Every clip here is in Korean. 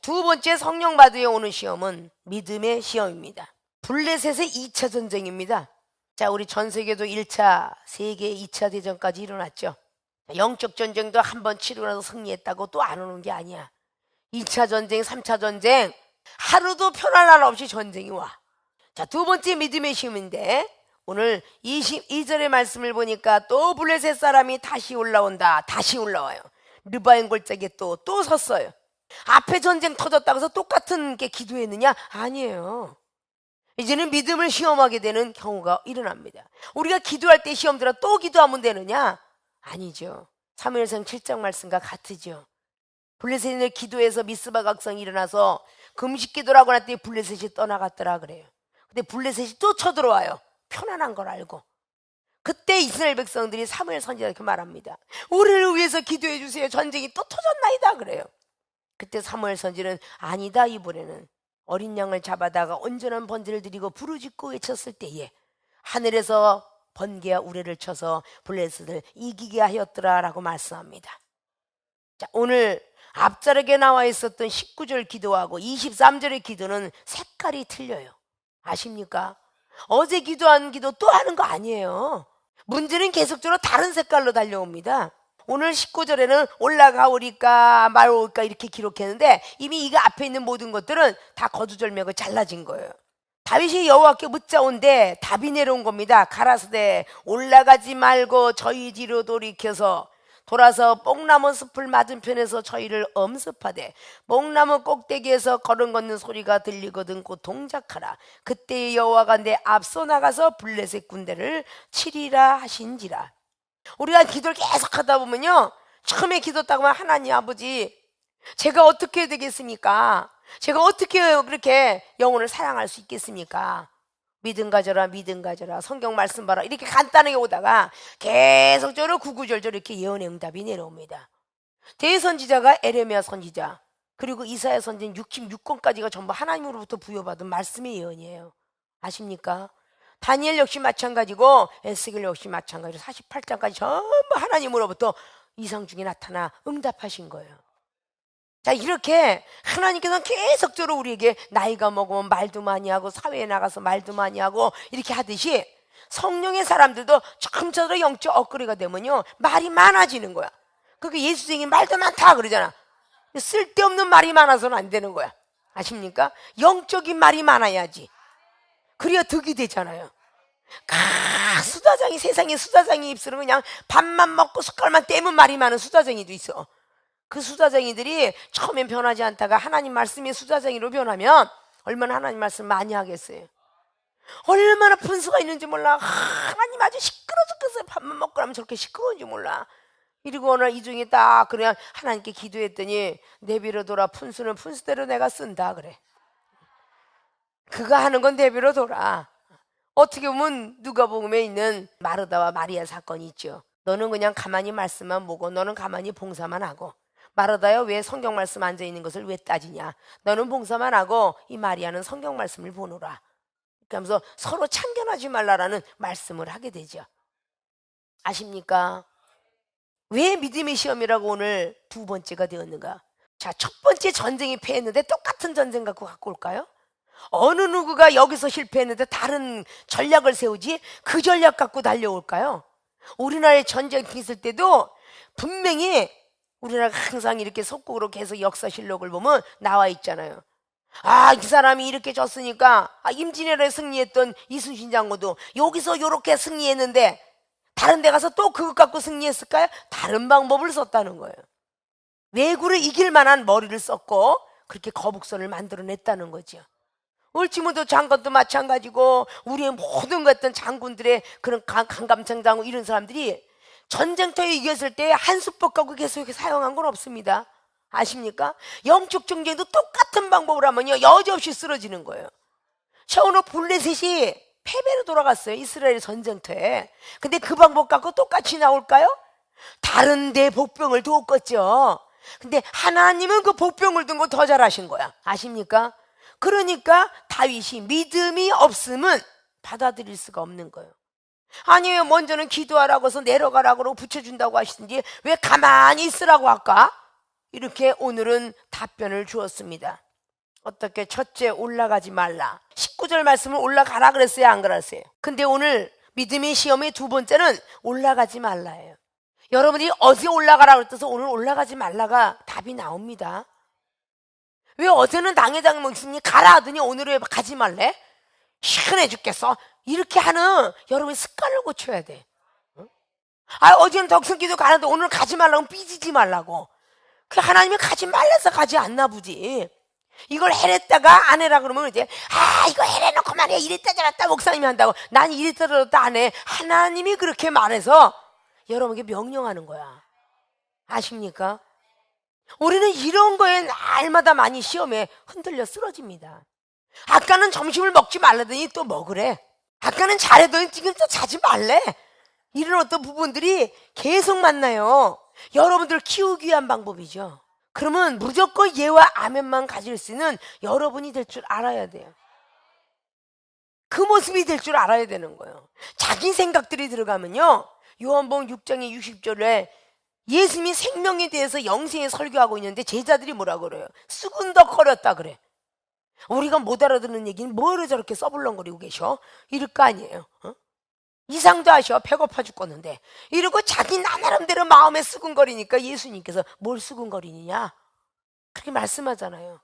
두 번째 성령 받으에 오는 시험은 믿음의 시험입니다. 블레셋의 2차 전쟁입니다. 자, 우리 전 세계도 1차, 세계 2차 대전까지 일어났죠. 영적 전쟁도 한 번 치르고 나서 승리했다고 또 안 오는 게 아니야. 2차 전쟁, 3차 전쟁, 하루도 편할 날 없이 전쟁이 와. 자, 두 번째 믿음의 시험인데 오늘 22절의 말씀을 보니까 또 블레셋 사람이 다시 올라온다. 다시 올라와요. 르바임 골짜기에 또 섰어요. 앞에 전쟁 터졌다고 해서 똑같은 게 기도했느냐? 아니에요. 이제는 믿음을 시험하게 되는 경우가 일어납니다. 우리가 기도할 때 시험 들어 또 기도하면 되느냐? 아니죠. 사무엘상 7장 말씀과 같으죠. 블레셋을 기도해서 미스바 각성이 일어나서 금식 기도를 하고 났더니 블레셋이 떠나갔더라 그래요. 근데 블레셋이 또 쳐들어와요. 편안한 걸 알고. 그때 이스라엘 백성들이 사무엘 선지자가 이렇게 말합니다. 우리를 위해서 기도해 주세요. 전쟁이 또 터졌나이다 그래요. 그때 사무엘 선지는 아니다, 이번에는 어린 양을 잡아다가 온전한 번제를 드리고 부르짖고 외쳤을 때에 하늘에서 번개와 우레를 쳐서 블레셋을 이기게 하였더라 라고 말씀합니다. 자, 오늘 앞자락에 나와 있었던 19절 기도하고 23절의 기도는 색깔이 틀려요. 아십니까? 어제 기도한 기도 또 하는 거 아니에요. 문제는 계속적으로 다른 색깔로 달려옵니다. 오늘 19절에는 올라가오리까 말오리까 이렇게 기록했는데 이미 이거 앞에 있는 모든 것들은 다 거두절미하고 잘라진 거예요. 다윗이 여호와께 묻자온데 답이 내려온 겁니다. 가라사대 올라가지 말고 저희 뒤로 돌아서 뽕나무 숲을 맞은편에서 저희를 엄습하되 뽕나무 꼭대기에서 걸음 걷는 소리가 들리거든 곧 동작하라. 그때 여호와가 내 앞서 나가서 블레셋 군대를 치리라 하신지라. 우리가 기도를 계속 하다 보면요, 처음에 기도했다고 하면 하나님 아버지 제가 어떻게 해야 되겠습니까? 제가 어떻게 그렇게 영혼을 사랑할 수 있겠습니까? 믿음 가져라, 믿음 가져라, 성경 말씀 봐라 이렇게 간단하게 오다가 계속적으로 구구절절 이렇게 예언의 응답이 내려옵니다. 대선지자가 에레미야 선지자, 그리고 이사야 선지자 66권까지가 전부 하나님으로부터 부여받은 말씀의 예언이에요. 아십니까? 다니엘 역시 마찬가지고 에스겔 역시 마찬가지로 48장까지 전부 하나님으로부터 이상 중에 나타나 응답하신 거예요. 자, 이렇게 하나님께서는 계속적으로 우리에게 나이가 먹으면 말도 많이 하고 사회에 나가서 말도 많이 하고 이렇게 하듯이 성령의 사람들도 점차로 영적 업그레이드가 되면요 말이 많아지는 거야. 그러니까 예수님이 말도 많다 그러잖아. 쓸데없는 말이 많아서는 안 되는 거야. 아십니까? 영적인 말이 많아야지. 그래야 득이 되잖아요. 수다쟁이, 세상에 수다쟁이 입술은 그냥 밥만 먹고 숟갈만 떼면 말이 많은 수다쟁이도 있어. 그 수다쟁이들이 처음엔 변하지 않다가 하나님 말씀이 수다쟁이로 변하면 얼마나 하나님 말씀 많이 하겠어요. 얼마나 분수가 있는지 몰라. 하나님 아주 시끄러 죽겠어요. 밥만 먹고 나면 저렇게 시끄러운지 몰라. 이러고 오늘 이 중에 딱 그냥 하나님께 기도했더니 내비로 돌아. 분수는 분수대로 내가 쓴다 그래. 그가 하는 건 내비로 돌아. 어떻게 보면 누가복음에 있는 마르다와 마리아 사건이 있죠. 너는 그냥 가만히 말씀만 보고 너는 가만히 봉사만 하고, 마르다야 왜 성경 말씀 앉아있는 것을 왜 따지냐, 너는 봉사만 하고 이 마리아는 성경 말씀을 보노라. 그러면서 서로 참견하지 말라라는 말씀을 하게 되죠. 아십니까? 왜 믿음의 시험이라고 오늘 두 번째가 되었는가? 자, 첫 번째 전쟁이 패했는데 똑같은 전쟁 갖고 올까요? 어느 누구가 여기서 실패했는데 다른 전략을 세우지 그 전략 갖고 달려올까요? 우리나라에 전쟁이 있을 때도 분명히 우리나라가 항상 이렇게 속국으로 계속 역사실록을 보면 나와 있잖아요. 아, 이 사람이 이렇게 졌으니까 임진왜란에 승리했던 이순신 장군도 여기서 이렇게 승리했는데 다른 데 가서 또 그것 갖고 승리했을까요? 다른 방법을 썼다는 거예요. 왜구를 이길 만한 머리를 썼고 그렇게 거북선을 만들어냈다는 거죠. 울지문도 장관도 마찬가지고 우리의 모든 것던 장군들의 그런 강감장 장군 이런 사람들이 전쟁터에 이겼을 때 한 수법 갖고 계속 사용한 건 없습니다. 아십니까? 영적 전쟁도 똑같은 방법을 하면요 여지없이 쓰러지는 거예요. 처음으로 블레셋이 패배로 돌아갔어요. 이스라엘 전쟁터에. 근데 그 방법 갖고 똑같이 나올까요? 다른 데 복병을 두었겠죠. 근데 하나님은 그 복병을 둔 거 더 잘하신 거야. 아십니까? 그러니까 다윗이 믿음이 없으면 받아들일 수가 없는 거예요. 아니에요, 먼저는 기도하라고 해서 내려가라고 그러고 붙여준다고 하시든지 왜 가만히 있으라고 할까? 이렇게 오늘은 답변을 주었습니다. 어떻게? 첫째, 올라가지 말라. 19절 말씀을 올라가라 그랬어요, 안 그랬어요? 근데 오늘 믿음의 시험의 두 번째는 올라가지 말라예요. 여러분이 어제 올라가라 그랬어서 오늘 올라가지 말라가 답이 나옵니다. 왜 어제는 당회장 목사님이 가라 하더니 오늘은 왜 가지 말래? 시원해 죽겠어. 이렇게 하는 여러분이 습관을 고쳐야 돼. 어제는 덕성기도 가는데 오늘 가지 말라고 삐지지 말라고. 그 하나님이 가지 말라서 가지 않나 보지. 이걸 해냈다가 안 해라 그러면 이제 이거 해내놓고 말이야 이랬다 저랬다 목사님이 한다고. 난 이랬다 저랬다 안 해. 하나님이 그렇게 말해서 여러분에게 명령하는 거야. 아십니까? 우리는 이런 거에 날마다 많이 시험에 흔들려 쓰러집니다. 아까는 점심을 먹지 말라더니 또 먹으래. 아까는 잘해더니 지금 또 자지 말래. 이런 어떤 부분들이 계속 만나요. 여러분들을 키우기 위한 방법이죠. 그러면 무조건 예와 아멘만 가질 수 있는 여러분이 될 줄 알아야 돼요. 그 모습이 될 줄 알아야 되는 거예요. 자기 생각들이 들어가면요, 요한복음 6장의 60절에 예수님이 생명에 대해서 영생에 설교하고 있는데 제자들이 뭐라 그래요? 수군덕거렸다 그래. 우리가 못 알아듣는 얘기는 뭐를 저렇게 써불렁거리고 계셔? 이럴 거 아니에요. 이상도 하셔. 배고파 죽겠는데. 이러고 자기 나름대로 마음에 수군거리니까 예수님께서 뭘 수군거리느냐? 그렇게 말씀하잖아요.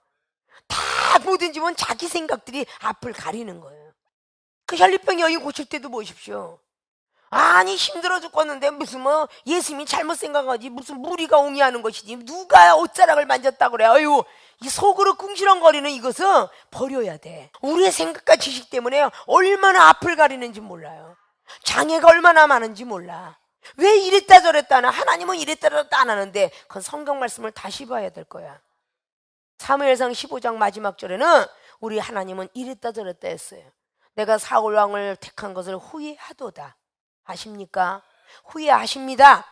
다 모든 집은 자기 생각들이 앞을 가리는 거예요. 그 혈류병 여인 고칠 때도 보십시오. 아니 힘들어 죽겠는데 무슨 예수님이 잘못 생각하지 무슨 무리가 옹이하는 것이지 누가 옷자락을 만졌다 그래. 아유, 이 속으로 궁시렁거리는 이것은 버려야 돼. 우리의 생각과 지식 때문에 얼마나 앞을 가리는지 몰라요. 장애가 얼마나 많은지 몰라. 왜 이랬다 저랬다 하나? 하나님은 이랬다 저랬다 안 하는데 그건 성경 말씀을 다시 봐야 될 거야. 사무엘상 15장 마지막 절에는 우리 하나님은 이랬다 저랬다 했어요. 내가 사울 왕을 택한 것을 후회하도다. 아십니까? 후회하십니다.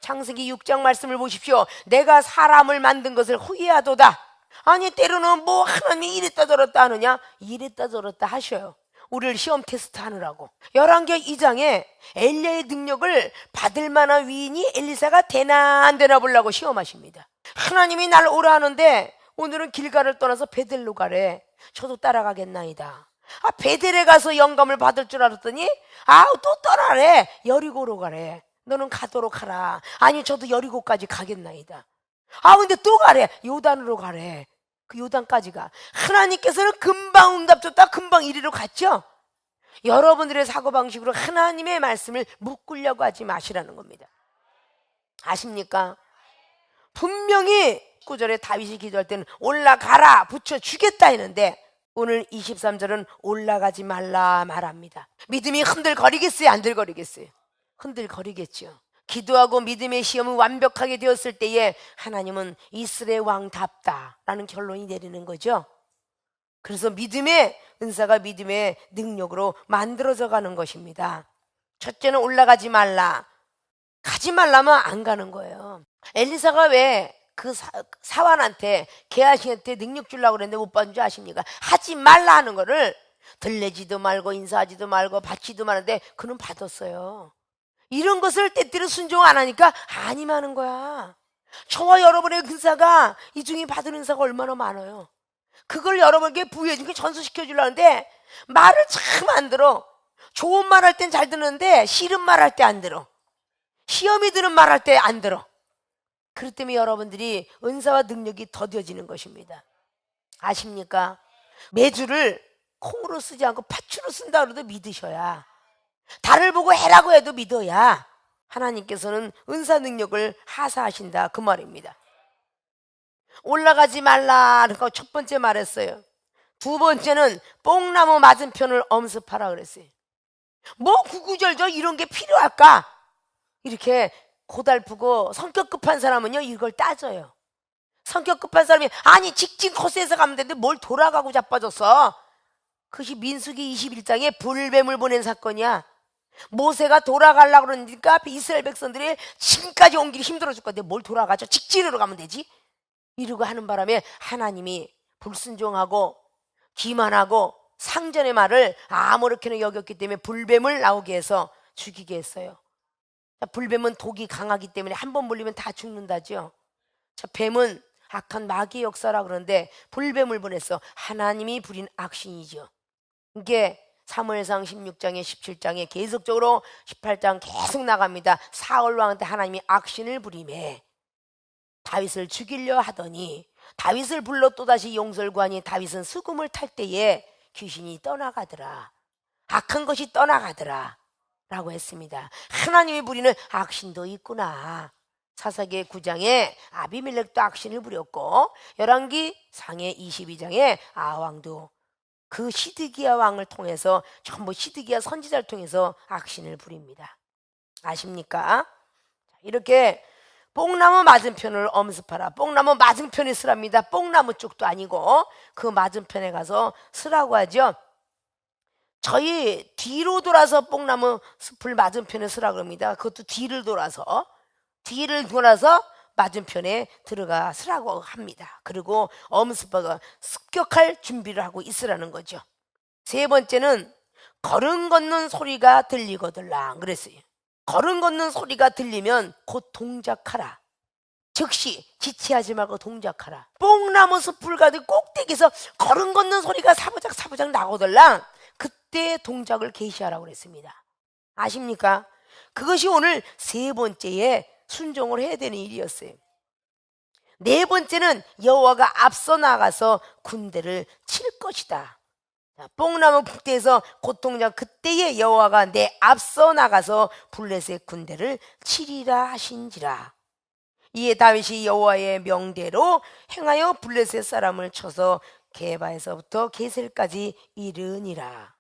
창세기 6장 말씀을 보십시오. 내가 사람을 만든 것을 후회하도다. 아니 때로는 하나님이 이랬다 저랬다 하느냐? 이랬다 저랬다 하셔요. 우리를 시험 테스트 하느라고. 열왕기하 2장에 엘리야의 능력을 받을 만한 위인이 엘리사가 되나 안 되나 보려고 시험하십니다. 하나님이 날 오라 하는데 오늘은 길가를 떠나서 베델로 가래. 저도 따라가겠나이다. 베델에 가서 영감을 받을 줄 알았더니 또 떠나래. 여리고로 가래. 너는 가도록 하라. 아니 저도 여리고까지 가겠나이다. 근데 또 가래. 요단으로 가래. 그 요단까지 가. 하나님께서는 금방 응답 줬다 금방 이리로 갔죠. 여러분들의 사고방식으로 하나님의 말씀을 묶으려고 하지 마시라는 겁니다. 아십니까? 분명히 9절에 다윗이 기도할 때는 올라가라 붙여주겠다 했는데 오늘 23절은 올라가지 말라 말합니다. 믿음이 흔들거리겠어요? 안 들거리겠어요? 흔들거리겠죠. 기도하고 믿음의 시험이 완벽하게 되었을 때에 하나님은 이스라엘 왕답다라는 결론이 내리는 거죠. 그래서 믿음의 은사가 믿음의 능력으로 만들어져 가는 것입니다. 첫째는 올라가지 말라. 가지 말라면 안 가는 거예요. 엘리사가 왜 그 사환한테 게하시한테 능력 주려고 그랬는데 못 받은 줄 아십니까? 하지 말라 하는 거를 들레지도 말고 인사하지도 말고 받지도 말는데 그는 받았어요. 이런 것을 때때로 순종 안 하니까 안임하는 거야. 저와 여러분의 은사가 이 중에 받은 은사가 얼마나 많아요. 그걸 여러분에게 부여해 준 게 전수시켜 주려는데 말을 참 안 들어. 좋은 말 할 땐 잘 듣는데 싫은 말 할 때 안 들어. 시험이 드는 말 할 때 안 들어. 그렇기 때문에 여러분들이 은사와 능력이 더뎌지는 것입니다. 아십니까? 매주를 콩으로 쓰지 않고 팥으로 쓴다 그래도 믿으셔야, 달을 보고 해라고 해도 믿어야 하나님께서는 은사 능력을 하사하신다 그 말입니다. 올라가지 말라는 거 첫 번째 말했어요. 두 번째는 뽕나무 맞은편을 엄습하라 그랬어요. 구구절절 이런 게 필요할까? 이렇게 고달프고 성격 급한 사람은요 이걸 따져요. 성격 급한 사람이 직진 코스에서 가면 되는데 뭘 돌아가고 자빠졌어. 그것이 민수기 21장에 불뱀을 보낸 사건이야. 모세가 돌아가려고 그러니까 이스라엘 백성들이 지금까지 온 길이 힘들어 죽 건데 뭘 돌아가죠? 직진으로 가면 되지. 이러고 하는 바람에 하나님이 불순종하고 기만하고 상전의 말을 아무렇게나 여겼기 때문에 불뱀을 나오게 해서 죽이게 했어요. 불뱀은 독이 강하기 때문에 한 번 물리면 다 죽는다죠. 자, 뱀은 악한 마귀의 역사라 그러는데 불뱀을 보냈어. 하나님이 부린 악신이죠. 이게 사무엘상 16장에 17장에 계속적으로 18장 계속 나갑니다. 사울 왕한테 하나님이 악신을 부리매 다윗을 죽이려 하더니 다윗을 불러 또다시 용서를 구하니 다윗은 수금을 탈 때에 귀신이 떠나가더라. 악한 것이 떠나가더라 라고 했습니다. 하나님이 부리는 악신도 있구나. 사사기 9장에 아비멜렉도 악신을 부렸고 열왕기 상해 22장에 아왕도 그 시드기야 왕을 통해서 전부 시드기야 선지자를 통해서 악신을 부립니다. 아십니까? 이렇게 뽕나무 맞은편을 엄습하라. 뽕나무 맞은편에 쓰랍니다. 뽕나무 쪽도 아니고 그 맞은편에 가서 쓰라고 하죠. 저희 뒤로 돌아서 뽕나무 숲을 맞은편에 쓰라고 합니다. 그것도 뒤를 돌아서 맞은편에 들어가 쓰라고 합니다. 그리고 엄습하고 습격할 준비를 하고 있으라는 거죠. 세 번째는 걸음 걷는 소리가 들리거들랑 그랬어요. 걸음 걷는 소리가 들리면 곧 동작하라. 즉시 지체하지 말고 동작하라. 뽕나무 숲을 가득 꼭대기에서 걸음 걷는 소리가 사부작 나거들랑 그때 동작을 개시하라고 그랬습니다. 아십니까? 그것이 오늘 세 번째에 순종을 해야 되는 일이었어요. 네 번째는 여호와가 앞서 나가서 군대를 칠 것이다. 뽕나무 북대에서 고통장 그때에 여호와가 내 앞서 나가서 블레셋 군대를 치리라 하신지라. 이에 다윗이 여호와의 명대로 행하여 블레셋 사람을 쳐서 게바에서부터 게셀까지 이르니라.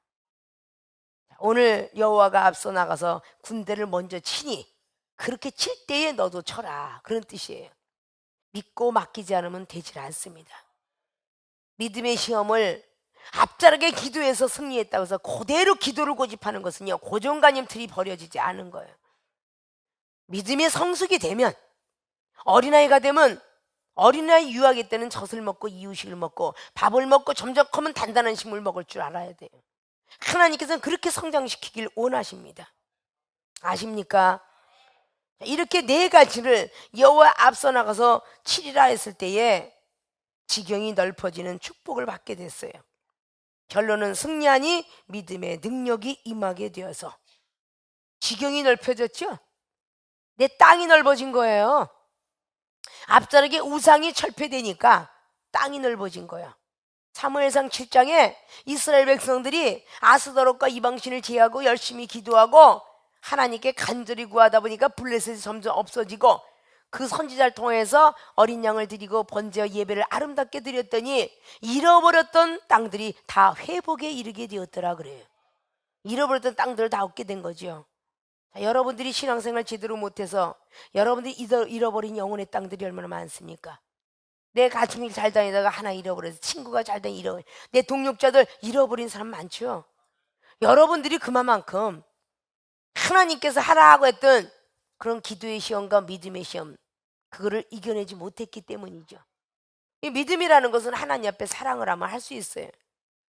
오늘 여호와가 앞서 나가서 군대를 먼저 치니 그렇게 칠 때에 너도 쳐라 그런 뜻이에요. 믿고 맡기지 않으면 되질 않습니다. 믿음의 시험을 앞자르게 기도해서 승리했다고 해서 그대로 기도를 고집하는 것은요 고정관념 틀이 버려지지 않은 거예요. 믿음의 성숙이 되면 어린아이가 되면 어린아이 유아기 때는 젖을 먹고 이유식을 먹고 밥을 먹고 점점 커면 단단한 식물 먹을 줄 알아야 돼요. 하나님께서는 그렇게 성장시키길 원하십니다. 아십니까? 이렇게 네 가지를 여호와 앞서 나가서 치리라 했을 때에 지경이 넓어지는 축복을 받게 됐어요. 결론은 승리하니 믿음의 능력이 임하게 되어서 지경이 넓혀졌죠. 내 땅이 넓어진 거예요. 앞자르게 우상이 철폐되니까 땅이 넓어진 거야. 사무엘상 7장에 이스라엘 백성들이 아스더롯과 이방신을 제하고 열심히 기도하고 하나님께 간절히 구하다 보니까 블레셋이 점점 없어지고 그 선지자를 통해서 어린 양을 드리고 번제와 예배를 아름답게 드렸더니 잃어버렸던 땅들이 다 회복에 이르게 되었더라 그래요. 잃어버렸던 땅들을 다 얻게 된 거죠. 자, 여러분들이 신앙생활 제대로 못해서 여러분들이 잃어버린 영혼의 땅들이 얼마나 많습니까? 내 가족이 잘 다니다가 하나 잃어버려서 친구가 잘 다니 잃어버려 내 동력자들 잃어버린 사람 많죠. 여러분들이 그만큼 하나님께서 하라고 했던 그런 기도의 시험과 믿음의 시험 그거를 이겨내지 못했기 때문이죠. 이 믿음이라는 것은 하나님 앞에 사랑을 하면 할 수 있어요.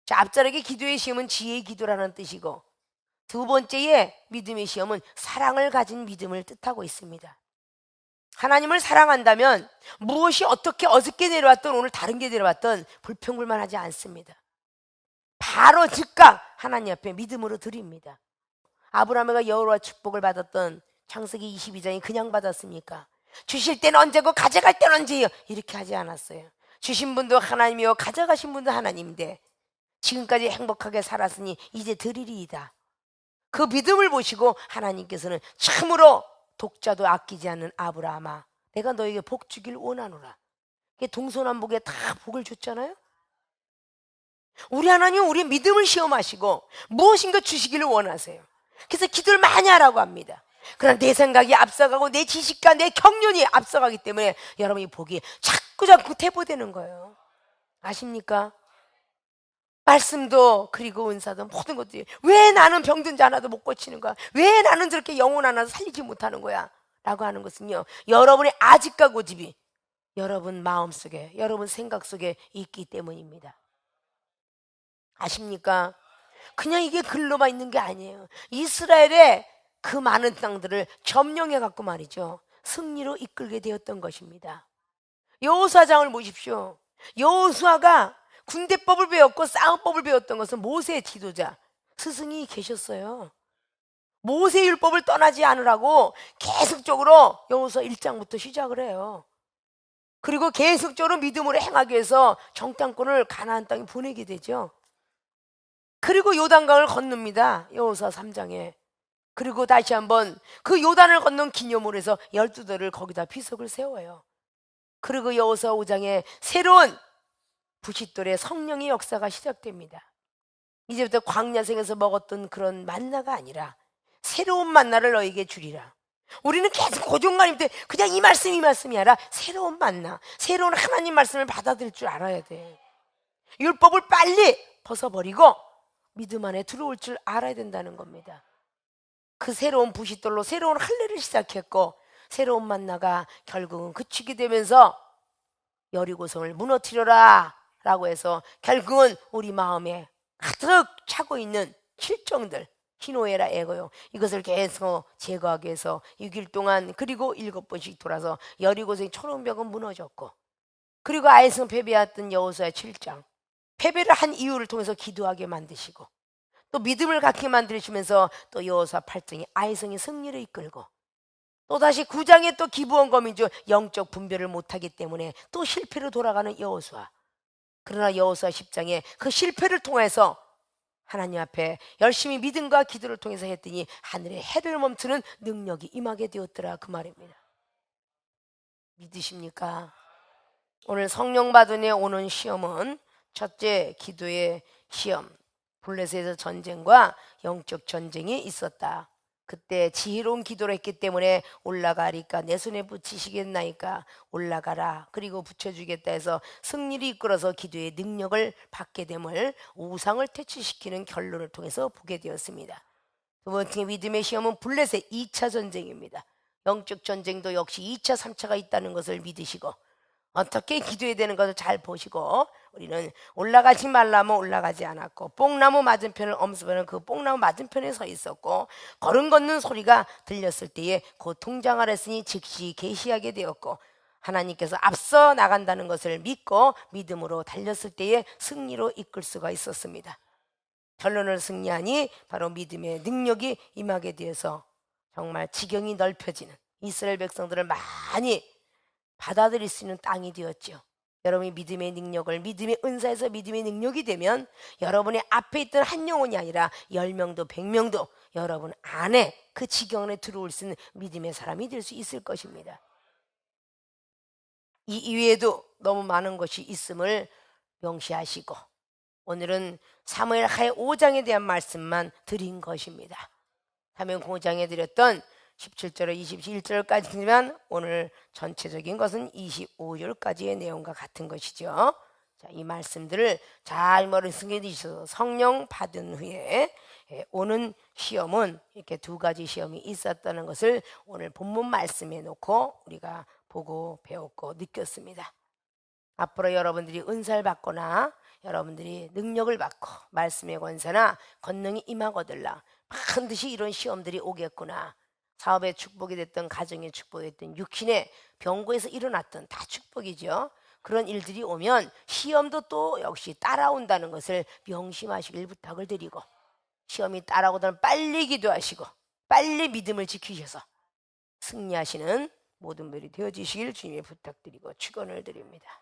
자, 앞자르게 기도의 시험은 지혜의 기도라는 뜻이고 두 번째의 믿음의 시험은 사랑을 가진 믿음을 뜻하고 있습니다. 하나님을 사랑한다면 무엇이 어떻게 어저께 내려왔던 오늘 다른 게 내려왔던 불평불만하지 않습니다. 바로 즉각 하나님 앞에 믿음으로 드립니다. 아브라함이 여호와 축복을 받았던 창세기 22장이 그냥 받았습니까? 주실 때는 언제고 가져갈 때는 언제요? 이렇게 하지 않았어요. 주신 분도 하나님이요 가져가신 분도 하나님인데 지금까지 행복하게 살았으니 이제 드리리이다. 그 믿음을 보시고 하나님께서는 참으로 독자도 아끼지 않는 아브라함아 내가 너에게 복 주길 원하노라. 동서남북에 다 복을 줬잖아요. 우리 하나님은 우리의 믿음을 시험하시고 무엇인가 주시기를 원하세요. 그래서 기도를 많이 하라고 합니다. 그러나 내 생각이 앞서가고 내 지식과 내 경륜이 앞서가기 때문에 여러분이 복이 자꾸 퇴보되는 거예요. 아십니까? 말씀도 그리고 은사도 모든 것들이 왜 나는 병든 자 하나도 못 고치는 거야? 왜 나는 저렇게 영혼 하나 살리지 못하는 거야? 라고 하는 것은요 여러분의 아직과 고집이 여러분 마음속에 여러분 생각 속에 있기 때문입니다. 아십니까? 그냥 이게 글로만 있는 게 아니에요. 이스라엘의 그 많은 땅들을 점령해 갖고 말이죠 승리로 이끌게 되었던 것입니다. 여호수아장을 보십시오. 여호수아가 군대법을 배웠고 싸움법을 배웠던 것은 모세의 지도자 스승이 계셨어요. 모세 율법을 떠나지 않으라고 계속적으로 여호수아 1장부터 시작을 해요. 그리고 계속적으로 믿음으로 행하기 위해서 정탐꾼을 가나안 땅에 보내게 되죠. 그리고 요단강을 건넙니다. 여호수아 3장에. 그리고 다시 한번 그 요단을 건넌 기념으로 해서 12돌을 거기다 비석을 세워요. 그리고 여호수아 5장에 새로운 부싯돌의 성령의 역사가 시작됩니다. 이제부터 광야생에서 먹었던 그런 만나가 아니라 새로운 만나를 너에게 주리라. 우리는 계속 고정관념 때 그냥 이 말씀이 아니라 새로운 만나, 새로운 하나님 말씀을 받아들일 줄 알아야 돼. 율법을 빨리 벗어버리고 믿음 안에 들어올 줄 알아야 된다는 겁니다. 그 새로운 부싯돌로 새로운 할례를 시작했고 새로운 만나가 결국은 그치게 되면서 여리고성을 무너뜨려라 라고 해서 결국은 우리 마음에 가득 차고 있는 실정들, 희노애라 애고요, 이것을 계속 제거하기 위해서 6일 동안 그리고 7번씩 돌아서 여리고성의 초롱벽은 무너졌고, 그리고 아이성 패배했던 여호수아 7장 패배를 한 이유를 통해서 기도하게 만드시고 또 믿음을 갖게 만드시면서 또 여호수아 8장에 아이성의 승리를 이끌고 또다시 9장에 또 기브온 거민족 영적 분별을 못하기 때문에 또 실패로 돌아가는 여호수아. 그러나 여호수아 10장에 그 실패를 통해서 하나님 앞에 열심히 믿음과 기도를 통해서 했더니 하늘의 해를 멈추는 능력이 임하게 되었더라, 그 말입니다. 믿으십니까? 오늘 성령 받은 에 오는 시험은 첫째, 기도의 시험. 블레셋에서 전쟁과 영적 전쟁이 있었다. 그때 지혜로운 기도를 했기 때문에 올라가리까 내 손에 붙이시겠나이까 올라가라 그리고 붙여주겠다 해서 승리를 이끌어서 기도의 능력을 받게 됨을 우상을 퇴치시키는 결론을 통해서 보게 되었습니다. 두 번째, 믿음의 시험은 블레셋 2차 전쟁입니다. 영적 전쟁도 역시 2차 3차가 있다는 것을 믿으시고 어떻게 기도해야 되는 것을 잘 보시고, 우리는 올라가지 말라면 올라가지 않았고 뽕나무 맞은편을 엄습하는 그 뽕나무 맞은편에 서 있었고 걸음 걷는 소리가 들렸을 때에 곧 통장을 했으니 즉시 계시하게 되었고 하나님께서 앞서 나간다는 것을 믿고 믿음으로 달렸을 때에 승리로 이끌 수가 있었습니다. 결론을 승리하니 바로 믿음의 능력이 임하게 되어서 정말 지경이 넓혀지는 이스라엘 백성들을 많이 받아들일 수 있는 땅이 되었죠. 여러분이 믿음의 능력을, 믿음의 은사에서 믿음의 능력이 되면 여러분의 앞에 있던 한 영혼이 아니라 10명도 100명도 여러분 안에 그 지경에 들어올 수 있는 믿음의 사람이 될 수 있을 것입니다. 이 이외에도 너무 많은 것이 있음을 명시하시고 오늘은 사무엘 하의 5장에 대한 말씀만 드린 것입니다. 사무엘 5장에 드렸던 17절에 21절까지지만 오늘 전체적인 것은 25절까지의 내용과 같은 것이죠. 자, 이 말씀들을 잘 머릿속에 넣으셔서 성령 받은 후에 오는 시험은 이렇게 두 가지 시험이 있었다는 것을 오늘 본문 말씀에 놓고 우리가 보고 배웠고 느꼈습니다. 앞으로 여러분들이 은사를 받거나 여러분들이 능력을 받고 말씀의 권세나 권능이 임하거들라 반드시 이런 시험들이 오겠구나. 사업의 축복이 됐든 가정의 축복이 됐든 육신의 병고에서 일어났던 다 축복이죠. 그런 일들이 오면 시험도 또 역시 따라온다는 것을 명심하시길 부탁을 드리고, 시험이 따라오면 빨리 기도하시고 빨리 믿음을 지키셔서 승리하시는 모든 분들이 되어주시길 주님의 부탁드리고 축원을 드립니다.